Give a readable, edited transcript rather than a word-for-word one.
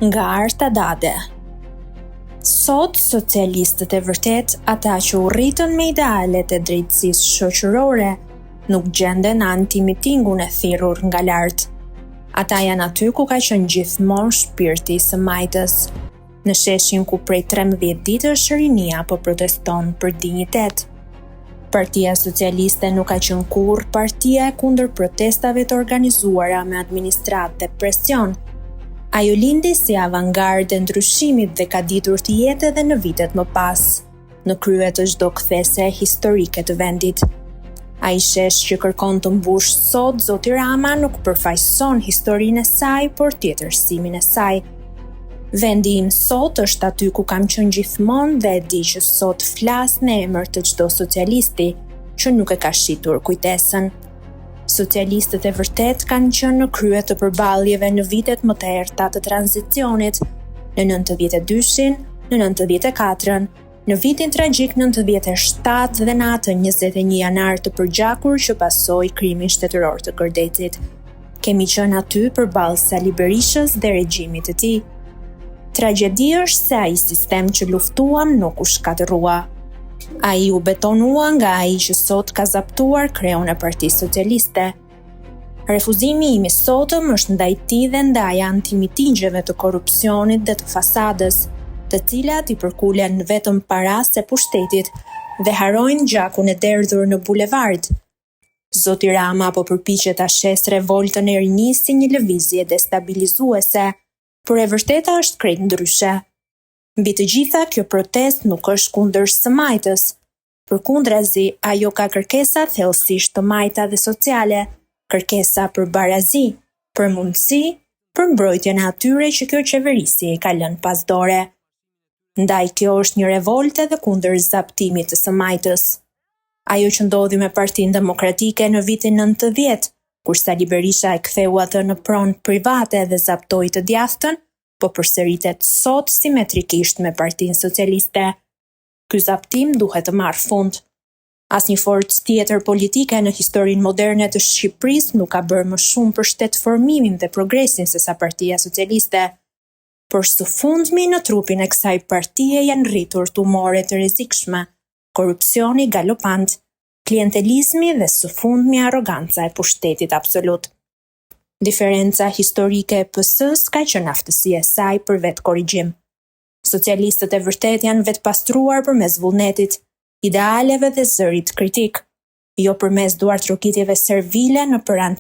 Nga Arta Dade. Sot, socialistët e vërtet, ata që u rritën me idealet e drejtësisë shoqërore, nuk gjenden anti-mitingun e thirrur nga lart. Ata janë aty ku ka qenë gjithmonë shpirti i së majtës. Në sheshin ku prej 13 ditësh rinia po proteston për dinjitet. Partia Socialiste nuk ka qenë kurrë partia e kundër protestave të organizuara me administratë dhe presion. Ajo lindi si avangardë e ndryshimit dhe ka ditur të jetë edhe në vitet më pas, në krye të çdo kthese historike të vendit. Ai shesh që kërkon të mbush sot Zoti Rama nuk përfaqëson historinë e saj, por tjetërsimin e saj. Vendi im sot është aty ku kam qenë gjithmonë dhe e di që sot flas në emër të çdo socialisti që nuk e ka shitur kujtesën. Socialistët e vërtet kanë qenë në krye të përballjeve në vitet më të errta të tranzicionit, në 92-shin, në 94-ën, në vitin tragjik 97 dhe në atë 21 janar të përgjakur që pasoi krimin shtetëror të Kërdecit. Kemi qenë aty përballë Sali Berishës dhe regjimit të tij. Tragjedia është se ai sistem që luftuam nuk u shkatërrua. Ai u betonua nga ai që sot ka zaptuar kreun e Partisë Socialiste. Refuzimi im i sotëm është ndaj tij dhe ndaj antimitingjeve të korrupsionit dhe të fasadës, të cilat i përkulen vetëm paras e pushtetit dhe harojnë gjakun e derdhur në bulevard. Zoti Rama po përpiqet ta shes revoltën e rinisë si një lëvizje destabilizuese, por e vërteta është krejt ndryshe. Mbi të gjitha, kjo protest nuk është kundër së majtës. Përkundrazi, ajo ka kërkesa thellësisht të majta dhe sociale, kërkesa për barazi, për mundësi, për mbrojtjen e atyre që kjo qeverisi i ka lënë pas dore. Ndaj kjo është një revolte dhe kundër zaptimit të së majtës. Ajo që ndodhi me Partinë Demokratike në vitin 90, kur Sali Berisha e ktheu atë në pronë private dhe zaptoi të djathtën, po përsëritet sot simetrikisht me Partinë Socialiste. Ky zaptim duhet të marrë fund. Asnjë forcë tjetër politike në historinë moderne të Shqipërisë nuk ka bërë më shumë për shtetformimin dhe progresin se sa Partia Socialiste. Por së fundmi në trupin e kësaj partie janë rritur tumore të rrezikshme, korrupsioni galopant, klientelizmi dhe së fundmi arroganca e pushtetit absolut. Diferenca historike e PS-s ka qenë aftësia e saj për vetë korrigjim. Socialistët e vërtet janë vetë pastruar përmes vullnetit, idealeve dhe zërit kritik, jo përmes duartrokitjeve servile në